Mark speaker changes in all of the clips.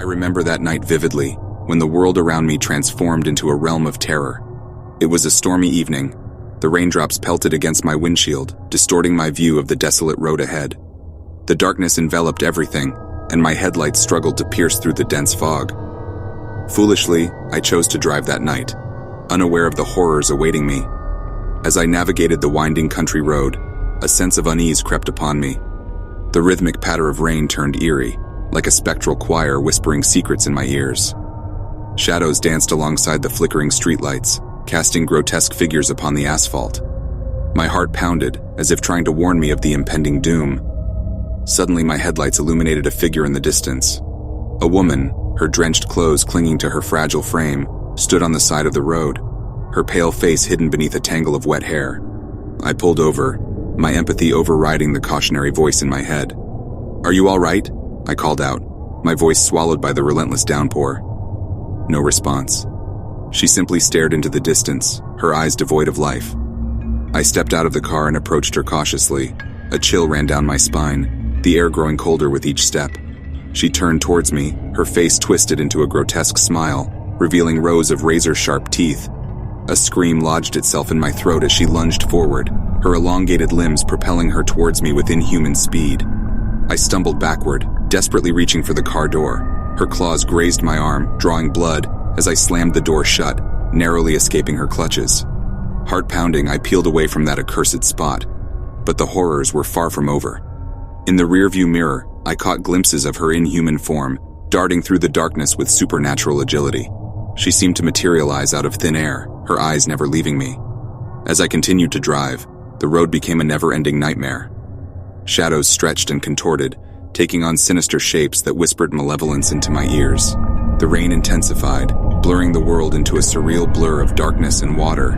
Speaker 1: I remember that night vividly, when the world around me transformed into a realm of terror. It was a stormy evening. The raindrops pelted against my windshield, distorting my view of the desolate road ahead. The darkness enveloped everything, and my headlights struggled to pierce through the dense fog. Foolishly, I chose to drive that night, unaware of the horrors awaiting me. As I navigated the winding country road, a sense of unease crept upon me. The rhythmic patter of rain turned eerie, like a spectral choir whispering secrets in my ears. Shadows danced alongside the flickering streetlights, casting grotesque figures upon the asphalt. My heart pounded, as if trying to warn me of the impending doom. Suddenly, my headlights illuminated a figure in the distance. A woman, her drenched clothes clinging to her fragile frame, stood on the side of the road, her pale face hidden beneath a tangle of wet hair. I pulled over, my empathy overriding the cautionary voice in my head. "Are you all right?" I called out, my voice swallowed by the relentless downpour. No response. She simply stared into the distance, her eyes devoid of life. I stepped out of the car and approached her cautiously. A chill ran down my spine, the air growing colder with each step. She turned towards me, her face twisted into a grotesque smile, revealing rows of razor-sharp teeth. A scream lodged itself in my throat as she lunged forward, her elongated limbs propelling her towards me with inhuman speed. I stumbled backward, desperately reaching for the car door. Her claws grazed my arm, drawing blood, as I slammed the door shut, narrowly escaping her clutches. Heart pounding, I peeled away from that accursed spot. But the horrors were far from over. In the rearview mirror, I caught glimpses of her inhuman form, darting through the darkness with supernatural agility. She seemed to materialize out of thin air, her eyes never leaving me. As I continued to drive, the road became a never-ending nightmare. Shadows stretched and contorted, taking on sinister shapes that whispered malevolence into my ears. The rain intensified, blurring the world into a surreal blur of darkness and water.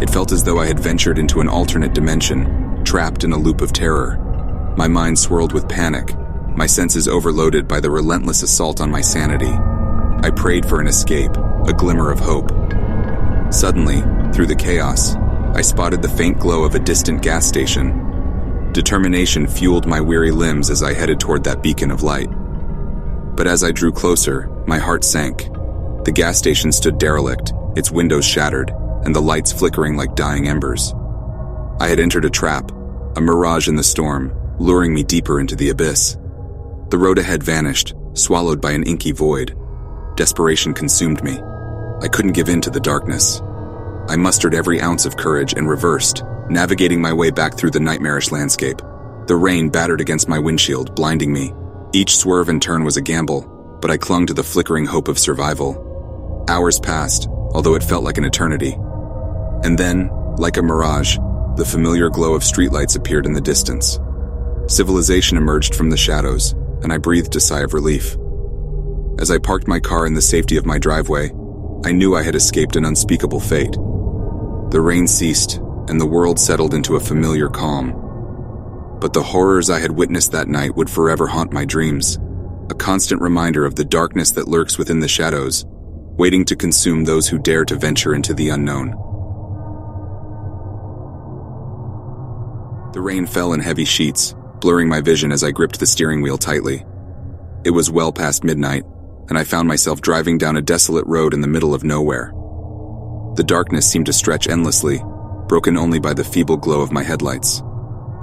Speaker 1: It felt as though I had ventured into an alternate dimension, trapped in a loop of terror. My mind swirled with panic, my senses overloaded by the relentless assault on my sanity. I prayed for an escape, a glimmer of hope. Suddenly, through the chaos, I spotted the faint glow of a distant gas station. Determination fueled my weary limbs as I headed toward that beacon of light. But as I drew closer, my heart sank. The gas station stood derelict, its windows shattered, and the lights flickering like dying embers. I had entered a trap, a mirage in the storm, luring me deeper into the abyss. The road ahead vanished, swallowed by an inky void. Desperation consumed me. I couldn't give in to the darkness. I mustered every ounce of courage and reversed, navigating my way back through the nightmarish landscape. The rain battered against my windshield, blinding me. Each swerve and turn was a gamble, but I clung to the flickering hope of survival. Hours passed, although it felt like an eternity. And then, like a mirage, the familiar glow of streetlights appeared in the distance. Civilization emerged from the shadows, and I breathed a sigh of relief. As I parked my car in the safety of my driveway, I knew I had escaped an unspeakable fate. The rain ceased, and the world settled into a familiar calm. But the horrors I had witnessed that night would forever haunt my dreams, a constant reminder of the darkness that lurks within the shadows, waiting to consume those who dare to venture into the unknown. The rain fell in heavy sheets, blurring my vision as I gripped the steering wheel tightly. It was well past midnight, and I found myself driving down a desolate road in the middle of nowhere. The darkness seemed to stretch endlessly, broken only by the feeble glow of my headlights.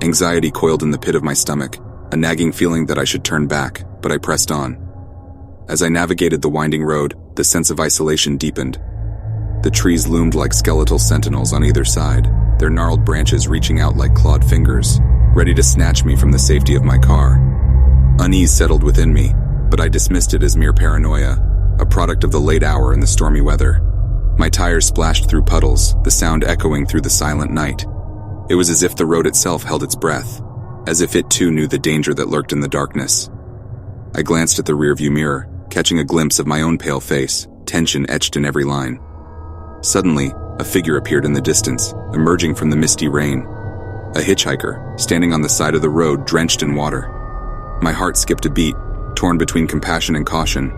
Speaker 1: Anxiety coiled in the pit of my stomach, a nagging feeling that I should turn back, but I pressed on. As I navigated the winding road, the sense of isolation deepened. The trees loomed like skeletal sentinels on either side, their gnarled branches reaching out like clawed fingers, ready to snatch me from the safety of my car. Unease settled within me, but I dismissed it as mere paranoia, a product of the late hour and the stormy weather. My tires splashed through puddles, the sound echoing through the silent night. It was as if the road itself held its breath, as if it too knew the danger that lurked in the darkness. I glanced at the rearview mirror, catching a glimpse of my own pale face, tension etched in every line. Suddenly, a figure appeared in the distance, emerging from the misty rain. A hitchhiker, standing on the side of the road, drenched in water. My heart skipped a beat, torn between compassion and caution.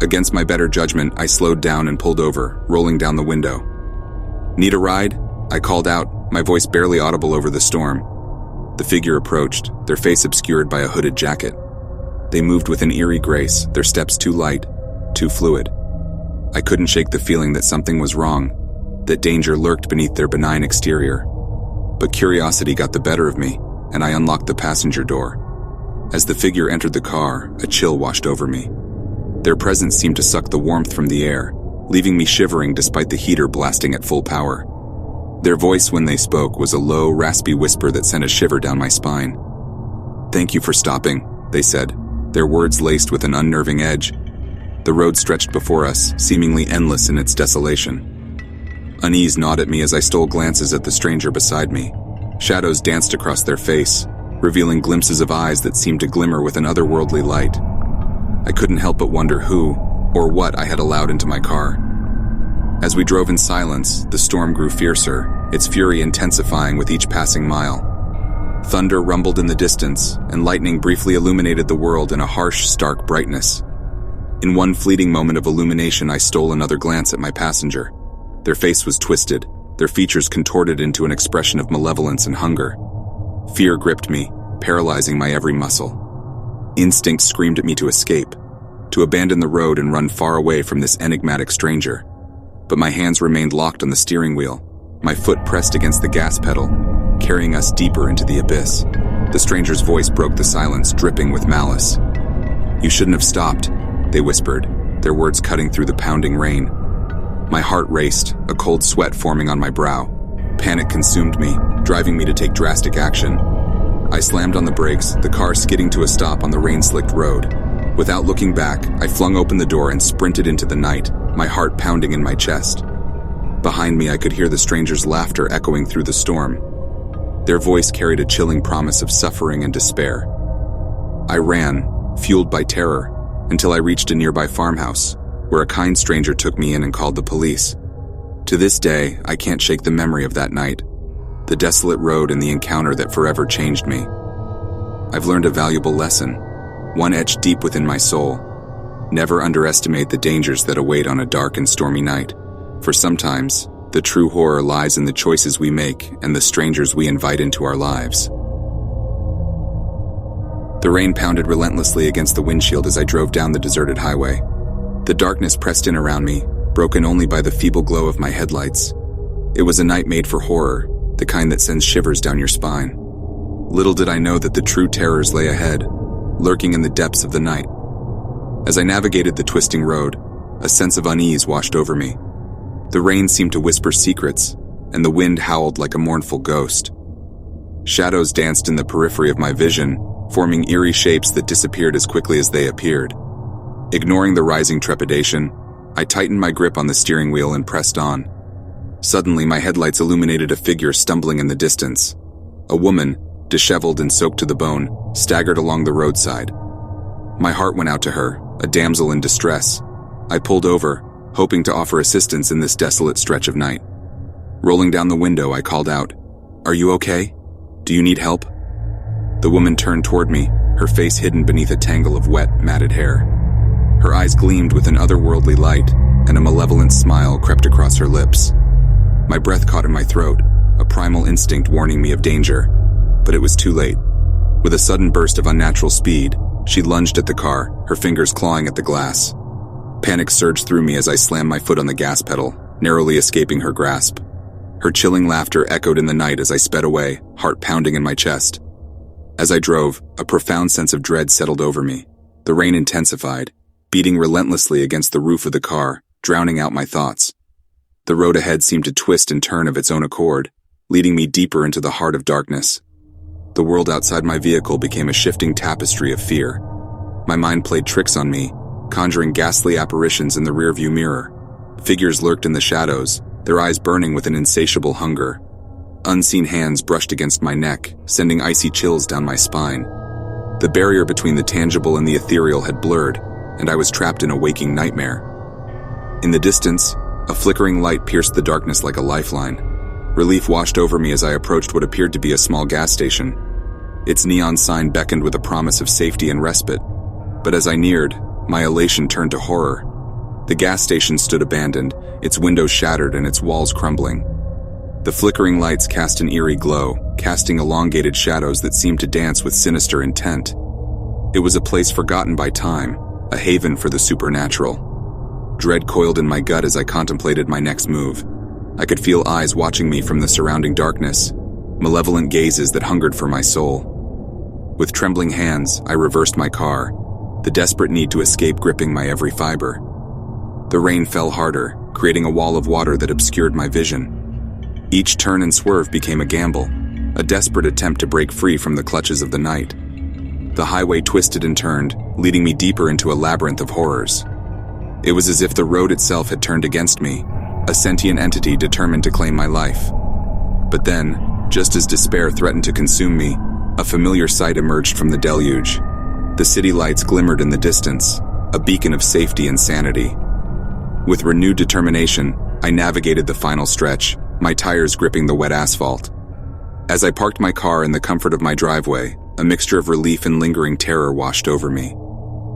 Speaker 1: Against my better judgment, I slowed down and pulled over, rolling down the window. "Need a ride?" I called out, my voice barely audible over the storm. The figure approached, their face obscured by a hooded jacket. They moved with an eerie grace, their steps too light, too fluid. I couldn't shake the feeling that something was wrong, that danger lurked beneath their benign exterior. But curiosity got the better of me, and I unlocked the passenger door. As the figure entered the car, a chill washed over me. Their presence seemed to suck the warmth from the air, leaving me shivering despite the heater blasting at full power. Their voice when they spoke was a low, raspy whisper that sent a shiver down my spine. "Thank you for stopping," they said, their words laced with an unnerving edge. The road stretched before us, seemingly endless in its desolation. Unease gnawed at me as I stole glances at the stranger beside me. Shadows danced across their face, revealing glimpses of eyes that seemed to glimmer with an otherworldly light. I couldn't help but wonder who, or what I had allowed into my car. As we drove in silence, the storm grew fiercer, its fury intensifying with each passing mile. Thunder rumbled in the distance, and lightning briefly illuminated the world in a harsh, stark brightness. In one fleeting moment of illumination, I stole another glance at my passenger. Their face was twisted, their features contorted into an expression of malevolence and hunger. Fear gripped me, paralyzing my every muscle. Instinct screamed at me to escape, to abandon the road and run far away from this enigmatic stranger. But my hands remained locked on the steering wheel, my foot pressed against the gas pedal, carrying us deeper into the abyss. The stranger's voice broke the silence, dripping with malice. "You shouldn't have stopped," they whispered, their words cutting through the pounding rain. My heart raced, a cold sweat forming on my brow. Panic consumed me, driving me to take drastic action. I slammed on the brakes, the car skidding to a stop on the rain-slicked road. Without looking back, I flung open the door and sprinted into the night, my heart pounding in my chest. Behind me, I could hear the stranger's laughter echoing through the storm. Their voice carried a chilling promise of suffering and despair. I ran, fueled by terror, until I reached a nearby farmhouse, where a kind stranger took me in and called the police. To this day, I can't shake the memory of that night, the desolate road and the encounter that forever changed me. I've learned a valuable lesson, one etched deep within my soul. Never underestimate the dangers that await on a dark and stormy night, for sometimes, the true horror lies in the choices we make and the strangers we invite into our lives. The rain pounded relentlessly against the windshield as I drove down the deserted highway. The darkness pressed in around me, broken only by the feeble glow of my headlights. It was a night made for horror, the kind that sends shivers down your spine. Little did I know that the true terrors lay ahead, lurking in the depths of the night. As I navigated the twisting road, a sense of unease washed over me. The rain seemed to whisper secrets, and the wind howled like a mournful ghost. Shadows danced in the periphery of my vision, forming eerie shapes that disappeared as quickly as they appeared. Ignoring the rising trepidation, I tightened my grip on the steering wheel and pressed on. Suddenly, my headlights illuminated a figure stumbling in the distance. A woman, disheveled and soaked to the bone, staggered along the roadside. My heart went out to her, a damsel in distress. I pulled over, hoping to offer assistance in this desolate stretch of night. Rolling down the window, I called out, "Are you okay? Do you need help?" The woman turned toward me, her face hidden beneath a tangle of wet, matted hair. Her eyes gleamed with an otherworldly light, and a malevolent smile crept across her lips. My breath caught in my throat, a primal instinct warning me of danger, but it was too late. With a sudden burst of unnatural speed, she lunged at the car, her fingers clawing at the glass. Panic surged through me as I slammed my foot on the gas pedal, narrowly escaping her grasp. Her chilling laughter echoed in the night as I sped away, heart pounding in my chest. As I drove, a profound sense of dread settled over me. The rain intensified, beating relentlessly against the roof of the car, drowning out my thoughts. The road ahead seemed to twist and turn of its own accord, leading me deeper into the heart of darkness. The world outside my vehicle became a shifting tapestry of fear. My mind played tricks on me, conjuring ghastly apparitions in the rearview mirror. Figures lurked in the shadows, their eyes burning with an insatiable hunger. Unseen hands brushed against my neck, sending icy chills down my spine. The barrier between the tangible and the ethereal had blurred, and I was trapped in a waking nightmare. In the distance, a flickering light pierced the darkness like a lifeline. Relief washed over me as I approached what appeared to be a small gas station. Its neon sign beckoned with a promise of safety and respite. But as I neared, my elation turned to horror. The gas station stood abandoned, its windows shattered and its walls crumbling. The flickering lights cast an eerie glow, casting elongated shadows that seemed to dance with sinister intent. It was a place forgotten by time, a haven for the supernatural. Dread coiled in my gut as I contemplated my next move. I could feel eyes watching me from the surrounding darkness, malevolent gazes that hungered for my soul. With trembling hands, I reversed my car, the desperate need to escape gripping my every fiber. The rain fell harder, creating a wall of water that obscured my vision. Each turn and swerve became a gamble, a desperate attempt to break free from the clutches of the night. The highway twisted and turned, leading me deeper into a labyrinth of horrors. It was as if the road itself had turned against me, a sentient entity determined to claim my life. But then, just as despair threatened to consume me, a familiar sight emerged from the deluge. The city lights glimmered in the distance, a beacon of safety and sanity. With renewed determination, I navigated the final stretch, my tires gripping the wet asphalt. As I parked my car in the comfort of my driveway, a mixture of relief and lingering terror washed over me.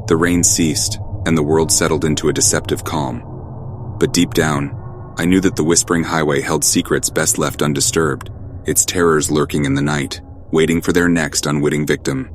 Speaker 1: The rain ceased, and the world settled into a deceptive calm. But deep down, I knew that the whispering highway held secrets best left undisturbed, its terrors lurking in the night, waiting for their next unwitting victim.